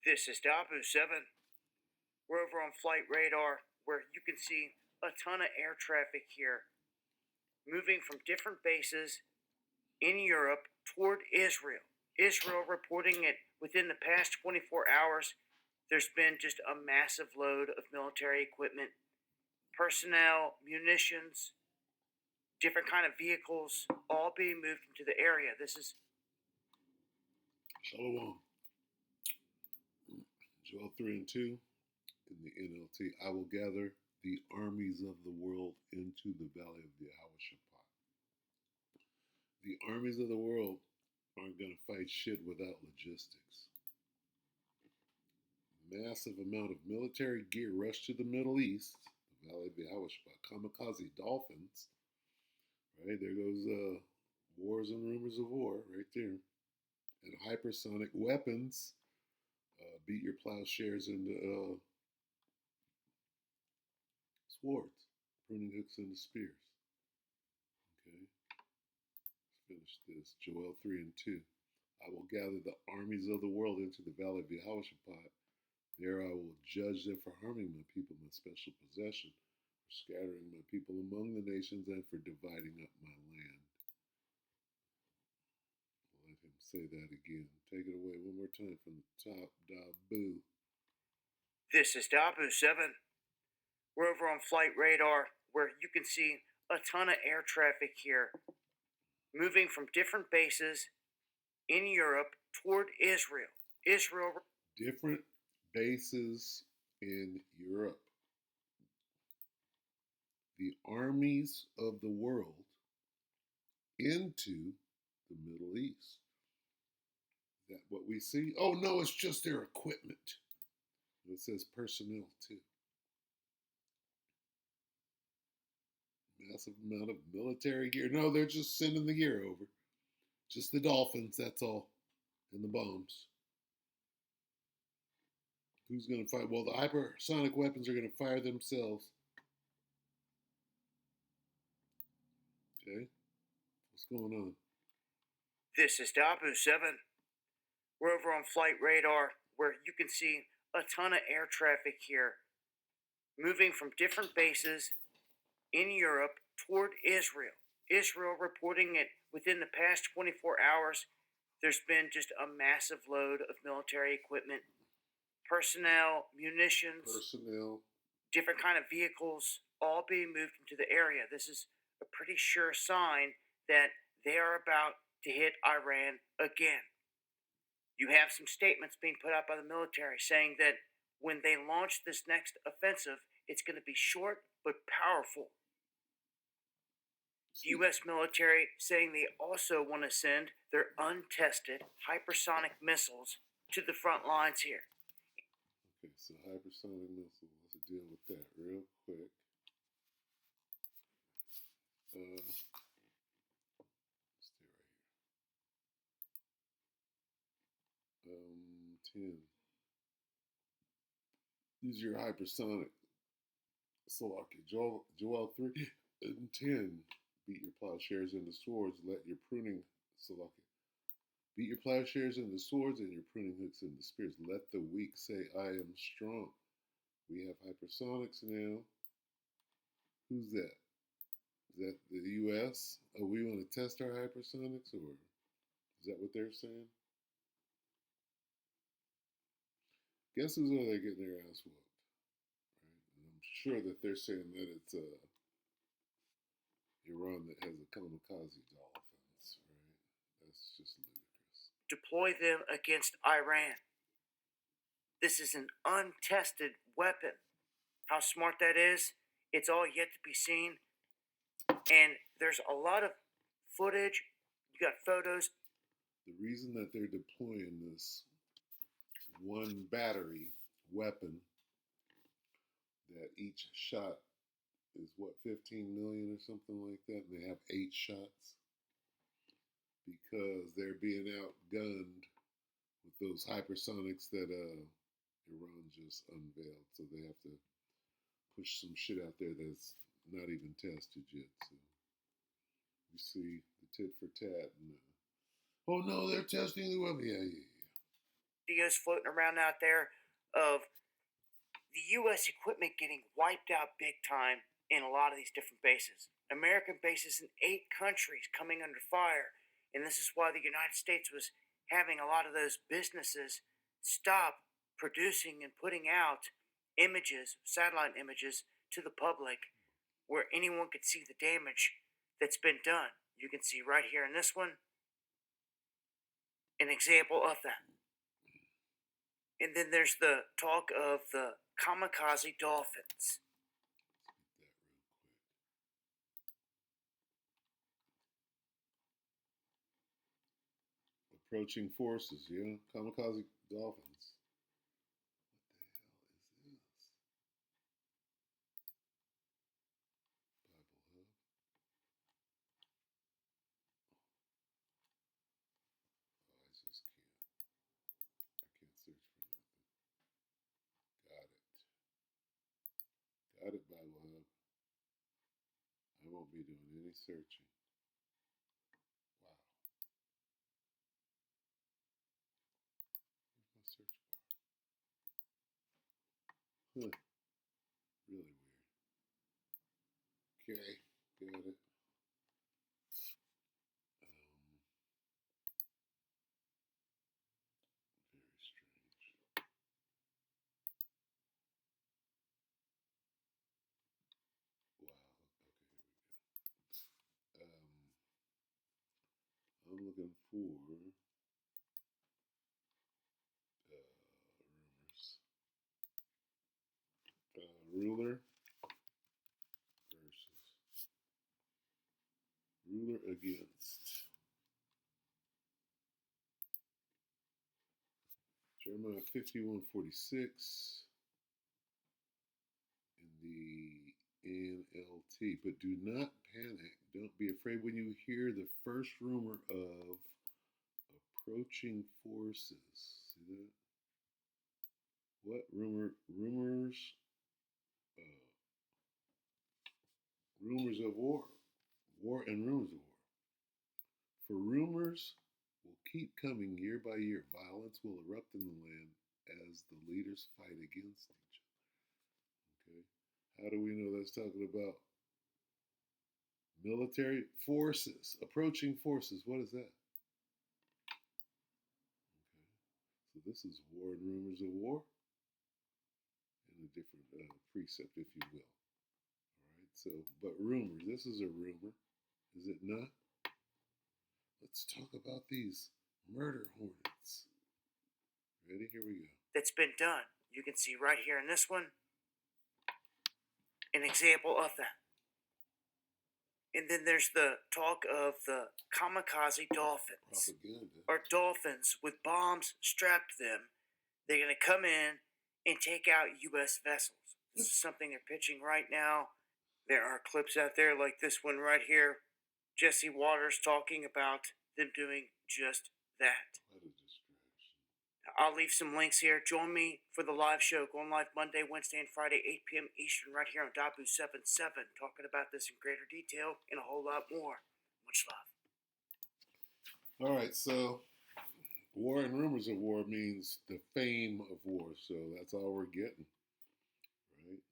This is WW7. We're over on flight radar where you can see a ton of air traffic here moving from different bases in Europe toward Israel. Israel reporting it within the past 24 hours. There's been just a massive load of military equipment, personnel, munitions, different kind of vehicles, all being moved into the area. This is Shalom. Joel 3 and 2 in the NLT. I will gather the armies of the world into the valley of the Ahawashaphat. The armies of the world aren't going to fight shit without logistics. Massive amount of military gear rushed to the Middle East, the valley of the Ahawashaphat. Kamikaze dolphins. Right, there goes wars and rumors of war right there. And hypersonic weapons beat your plowshares into swords, pruning hooks into spears. Okay, let's finish this. Joel 3 and 2. I will gather the armies of the world into the valley of Jehoshaphat. There I will judge them for harming my people, my special possession, for scattering my people among the nations, and for dividing up my land. I'll let him say that again. Take it away one more time from the top. Dabu. This is WW7. We're over on flight radar where you can see a ton of air traffic here moving from different bases in Europe toward Israel. Different bases in Europe. The armies of the world into the Middle East. Is that what we see? Oh no, it's just their equipment. It says personnel too. Massive amount of military gear. No, they're just sending the gear over. Just the dolphins, that's all. And the bombs. Who's going to fight? Well, the hypersonic weapons are going to fire themselves. Okay. What's going on? This is WW7. We're over on flight radar where you can see a ton of air traffic here moving from different bases in Europe toward Israel. Israel reporting it within the past 24 hours. There's been just a massive load of military equipment, personnel, munitions, different kind of vehicles, all being moved into the area. This is a pretty sure sign that they are about to hit Iran again. You have some statements being put out by the military saying that when they launch this next offensive, it's going to be short but powerful. The U.S. military saying they also want to send their untested hypersonic missiles to the front lines here. Okay, so hypersonic missiles. Let's deal with that real quick. Stay right here. 10. These are your hypersonic. Salaki. Joel 3 and 10. Beat your plowshares into swords. Let your pruning. Salaki. Beat your plowshares into swords and your pruning hooks into spears. Let the weak say, I am strong. We have hypersonics now. Who's that? Is that the U.S.? Oh, we want to test our hypersonics, or is that what they're saying? Guess who's over there getting their ass whooped? Right? And I'm sure that they're saying that it's Iran that has the kamikaze dolphins, right? That's just ludicrous. Deploy them against Iran. This is an untested weapon. How smart that is, it's all yet to be seen. And there's a lot of footage. You got photos. The reason that they're deploying this one battery weapon that each shot is what, 15 million or something like that, and they have 8 shots because they're being outgunned with those hypersonics that Iran just unveiled. So they have to push some shit out there that's not even tested yet. So you see the tit for tat. And, oh no, they're testing the weapon. Yeah. videos floating around out there of the U.S. equipment getting wiped out big time in a lot of these different bases. American bases in 8 countries coming under fire. And this is why the United States was having a lot of those businesses stop producing and putting out images, satellite images, to the public where anyone could see the damage that's been done. You can see right here in this one an example of that. And then there's the talk of the kamikaze dolphins. Approaching forces, yeah. Kamikaze dolphins. What the hell is this? Bible Hub. Oh, I just can't. I can't search for nothing. Got it. Got it, Bible Hub. I won't be doing any searching. Wow. Where's my search bar? Huh. Really weird. Okay, got it. Very strange. Wow. Okay, here we go. I'm looking for rumors. Ruler versus ruler against Jeremiah 51:46 in the NLT. But do not panic. Don't be afraid when you hear the first rumor of approaching forces. See that? What rumors? Uh, rumors of war. War and rumors of war. For rumors will keep coming year by year. Violence will erupt in the land as the leaders fight against each other. Okay? How do we know that's talking about military forces, approaching forces? What is that? Okay. So this is war and rumors of war in a different precept, if you will. All right. So, but rumors. This is a rumor, is it not? Let's talk about these murder hornets. Ready? Here we go. That's been done. You can see right here in this one an example of that. And then there's the talk of the kamikaze dolphins. Propaganda. Or dolphins with bombs strapped to them. They're going to come in and take out U.S. vessels. This is something they're pitching right now. There are clips out there like this one right here. Jesse Waters talking about them doing just that. What a distraction. I'll leave some links here. Join me for the live show going live Monday, Wednesday, and Friday, 8 p.m. Eastern, right here on WW3 talking about this in greater detail and a whole lot more. Much love. All right, so war and rumors of war means the fame of war, so that's all we're getting, right?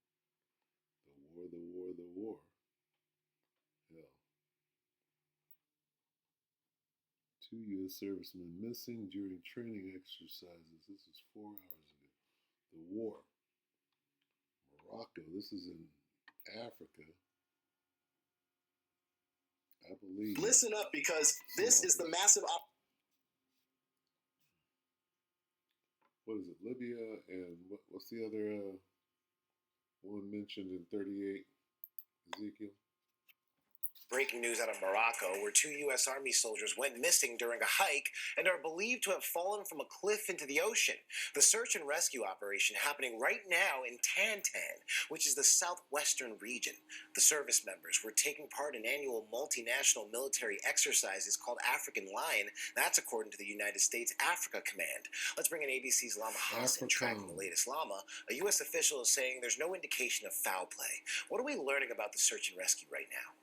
The war. Hell. 2 U.S. servicemen missing during training exercises. This is 4 hours ago. The war. Morocco. This is in Africa. I believe. Listen up, because this is the massive what is it? Libya and what's the other one mentioned in 38? Ezekiel. Breaking news out of Morocco, where 2 U.S. Army soldiers went missing during a hike and are believed to have fallen from a cliff into the ocean. The search and rescue operation happening right now in Tantan, which is the southwestern region. The service members were taking part in annual multinational military exercises called African Lion. That's according to the United States Africa Command. Let's bring in ABC's Lama Hassan tracking the latest. Lama, a U.S. official is saying there's no indication of foul play. What are we learning about the search and rescue right now?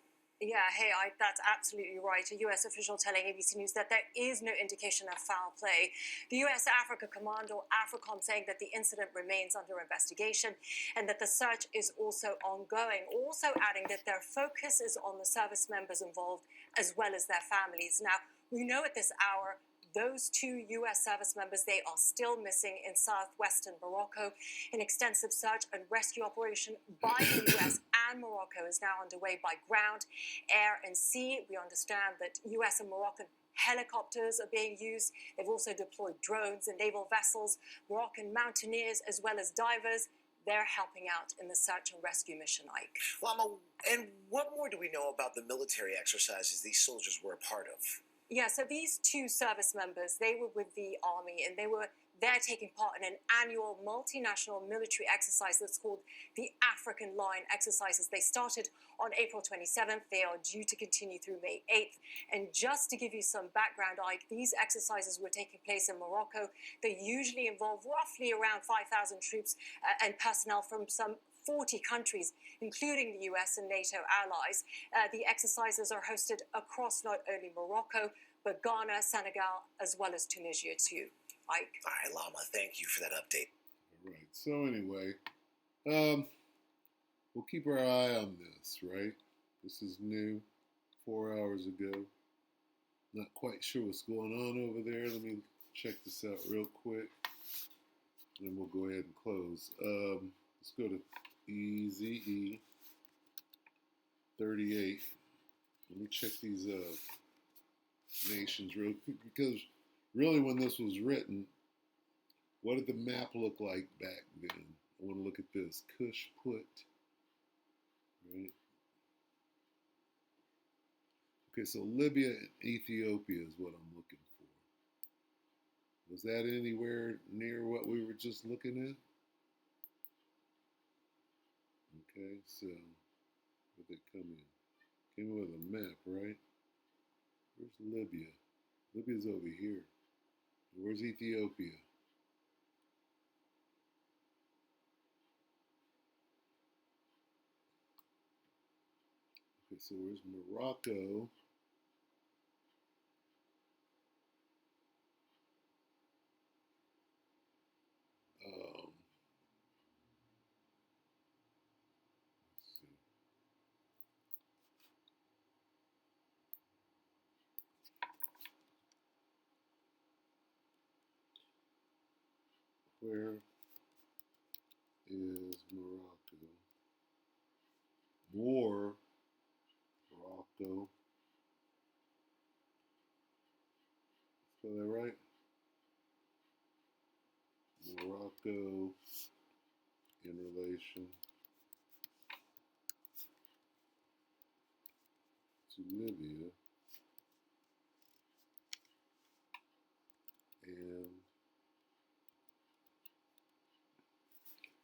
Yeah, hey, that's absolutely right. A U.S. official telling ABC News that there is no indication of foul play. The U.S. Africa Commando, AFRICOM, saying that the incident remains under investigation and that the search is also ongoing. Also adding that their focus is on the service members involved as well as their families. Now, we know at this hour those two U.S. service members, they are still missing in southwestern Morocco. An extensive search and rescue operation by the U.S. and Morocco is now underway by ground, air, and sea. We understand that U.S. and Moroccan helicopters are being used. They've also deployed drones and naval vessels. Moroccan mountaineers as well as divers, they're helping out in the search and rescue mission, Ike. Lama, and what more do we know about the military exercises these soldiers were a part of? Yeah, so these two service members, they were with the army and they're taking part in an annual multinational military exercise that's called the African Line exercises. They started on April 27th. They are due to continue through May 8th. And just to give you some background, Ike, these exercises were taking place in Morocco. They usually involve roughly around 5,000 troops and personnel from some 40 countries, including the US and NATO allies. The exercises are hosted across not only Morocco, but Ghana, Senegal, as well as Tunisia too. Ike. All right, Lama, thank you for that update. All right. So anyway, we'll keep our eye on this, right? This is new, 4 hours ago. Not quite sure what's going on over there. Let me check this out real quick, and then we'll go ahead and close. Let's go to EZE 38. Let me check these nations real quick, because really when this was written, what did the map look like back then? I want to look at this. Kush put, right? Okay, so Libya and Ethiopia is what I'm looking for. Was that anywhere near what we were just looking at? Okay, so where'd they come in? Came in with a map, right? Where's Libya? Libya's over here. Where's Ethiopia? Okay, so where's Morocco? Let's see. Where is Morocco? War, Morocco. Spell that right? Morocco in relation to Libya and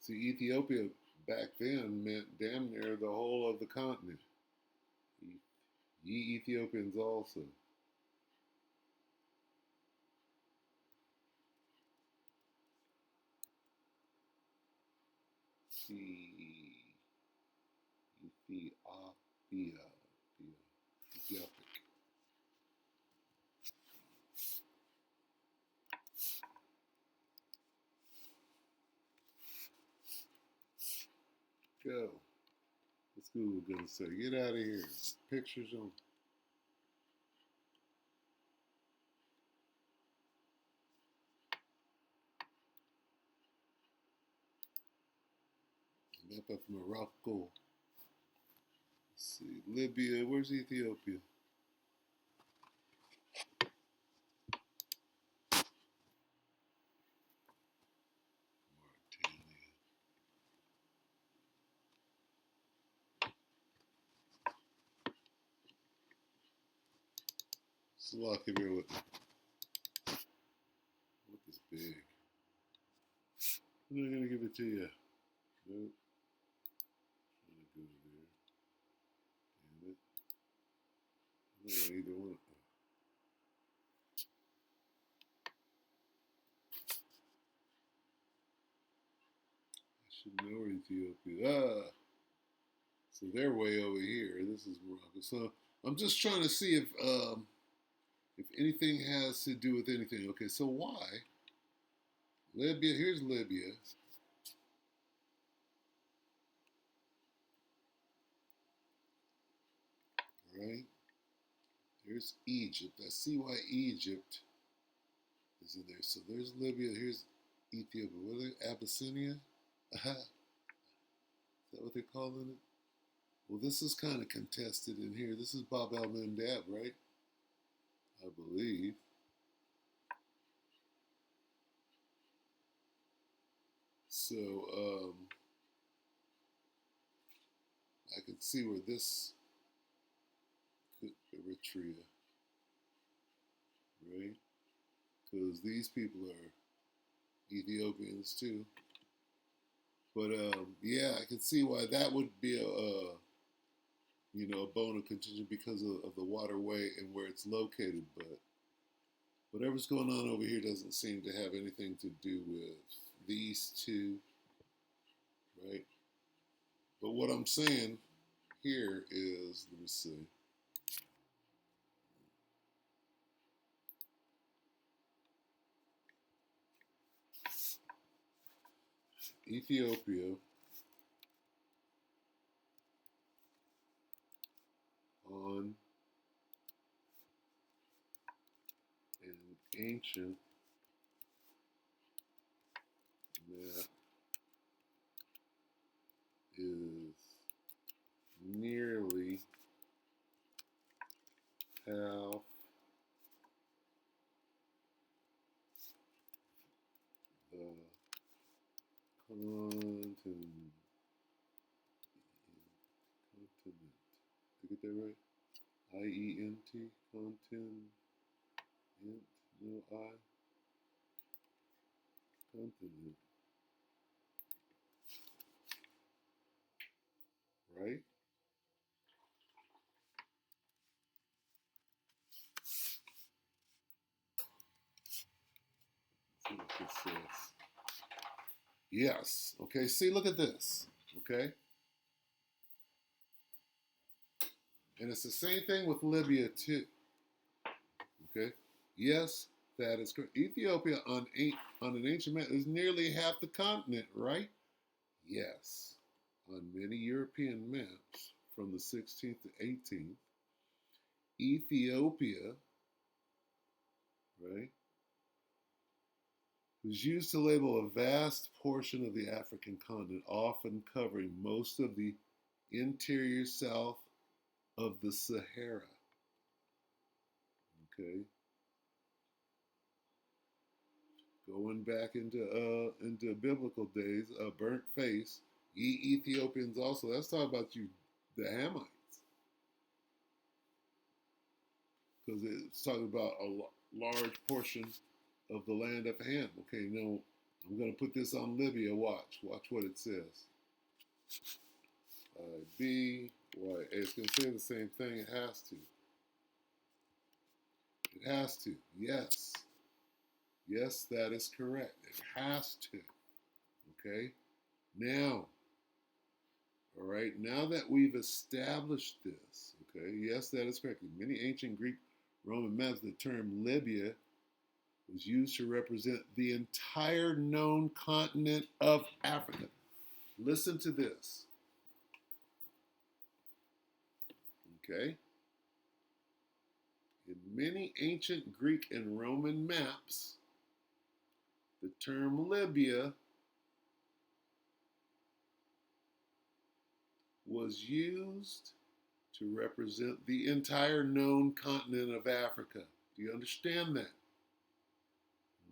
see, Ethiopia back then meant damn near the whole of the continent. Ye Ethiopians also. See, Ethiopia. Ethiopic. Go. What's Google gonna say? Get out of here. Pictures on. Map of Morocco. Let's see. Libya. Where's Ethiopia? Mauritania. Slovakia here with look is big. I'm not gonna give it to you. Nope. I'm gonna go there. Damn it. I don't want either one. I should know Ethiopia. Ah, So they're way over here. This is Morocco. So I'm just trying to see if anything has to do with anything. Okay, so why Libya? Here's Libya, right? Here's Egypt. I see why Egypt is in there. So there's Libya. Here's Ethiopia. What are they? Abyssinia? Aha. Is that what they're calling it? Well, this is kind of contested in here. This is Bab el Mandab, right? I believe. So I can see where this could Eritrea, right? Because these people are Ethiopians too. But yeah, I can see why that would be a bone of contention because of the waterway and where it's located. But whatever's going on over here doesn't seem to have anything to do with these two, right? But what I'm saying here is, let me see. Ethiopia on an ancient map is nearly half the continent. Did I get that right? IENT, continent, no I, continent, right? Let's see what this says. Yes. Okay. See, look at this. Okay. And it's the same thing with Libya too. Okay. Yes, that is correct. Ethiopia on an ancient map is nearly half the continent, right? Yes. On many European maps from the 16th to 18th, Ethiopia, right, was used to label a vast portion of the African continent, often covering most of the interior south of the Sahara. Okay, going back into biblical days, a burnt face, ye Ethiopians also. That's talking about you, the Hamites, because it's talking about a large portion of the land of Ham. Okay, now I'm going to put this on Libya. Watch what it says. B, Y. It's going to say the same thing. It has to. It has to. Yes. Yes, that is correct. It has to. Okay? Now, all right, now that we've established this, okay, yes, that is correct. In many ancient Greek Roman maps, the term Libya was used to represent the entire known continent of Africa. Listen to this. Okay? In many ancient Greek and Roman maps, the term Libya was used to represent the entire known continent of Africa. Do you understand that?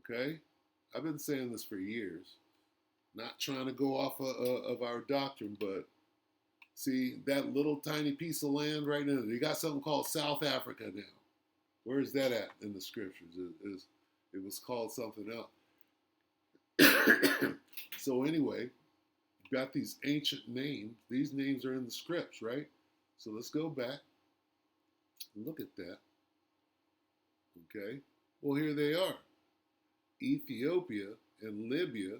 Okay? I've been saying this for years. Not trying to go off of our doctrine, but see that little tiny piece of land right now. You got something called South Africa now. Where is that at in the scriptures? It was called something else. So anyway, you've got these ancient names. These names are in the scripts, right? So let's go back and look at that. Okay. Well, here they are. Ethiopia and Libya.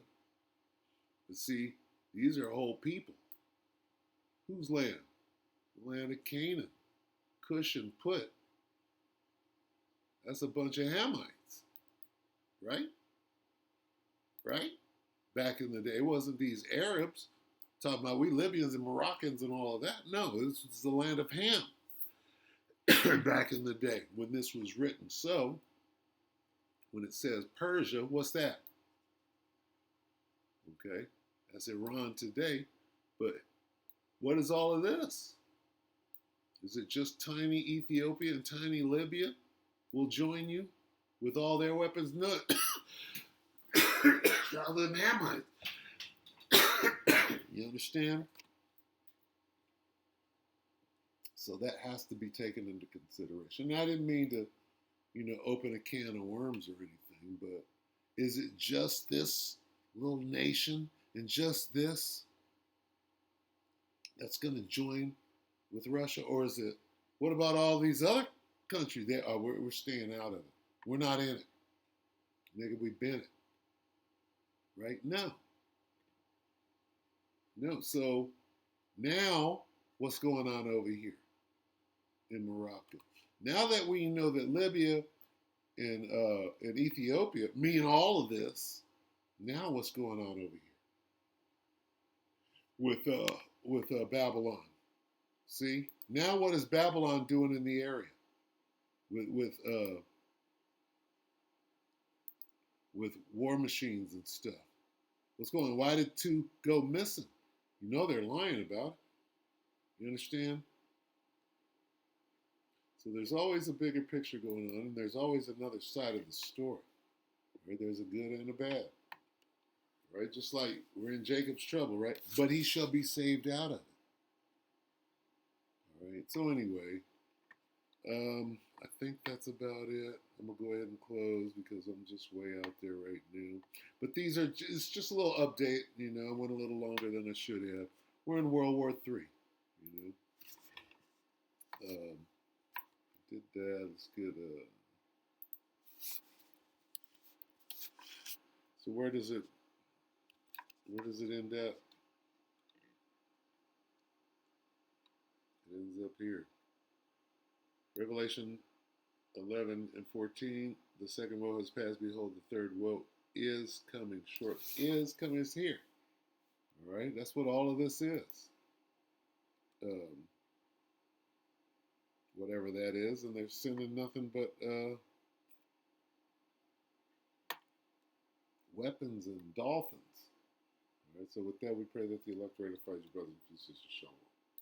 But see, these are whole people. Whose land? the land of Canaan, Cush and Put. That's a bunch of Hamites, right? Right? Back in the day, it wasn't these Arabs talking about we Libyans and Moroccans and all of that. No, this was the land of Ham back in the day when this was written. So, when it says Persia, what's that? Okay, that's Iran today. But what is all of this? Is it just tiny Ethiopia and tiny Libya will join you with all their weapons? No. Other than Hamites. You understand? So that has to be taken into consideration. And I didn't mean to, open a can of worms or anything, but is it just this little nation and just this that's going to join with Russia? Or is it, what about all these other countries? We're staying out of it. We're not in it. Nigga, we've been it. Right? No. No. So now, what's going on over here in Morocco? Now that we know that Libya and Ethiopia mean all of this, now what's going on over here with Babylon? See, now what is Babylon doing in the area with war machines and stuff? What's going on? Why did two go missing? You know they're lying about it. You understand? So there's always a bigger picture going on, and there's always another side of the story. Right? There's a good and a bad. Right? Just like we're in Jacob's trouble, right? But he shall be saved out of it. All right. So anyway, I think that's about it. I'm gonna go ahead and close because I'm just way out there right now. But it's just a little update. I went a little longer than I should have. We're in World War III. Did that. Let's get So where does it end up? It ends up here. Revelation 11 and 14. The second woe has passed. Behold, the third woe is coming. Short is coming. Is here. All right. That's what all of this is. Whatever that is, and they're sending nothing but weapons and dolphins. All right. So with that, we pray that the elect ratifies your brothers and sisters. Shalom.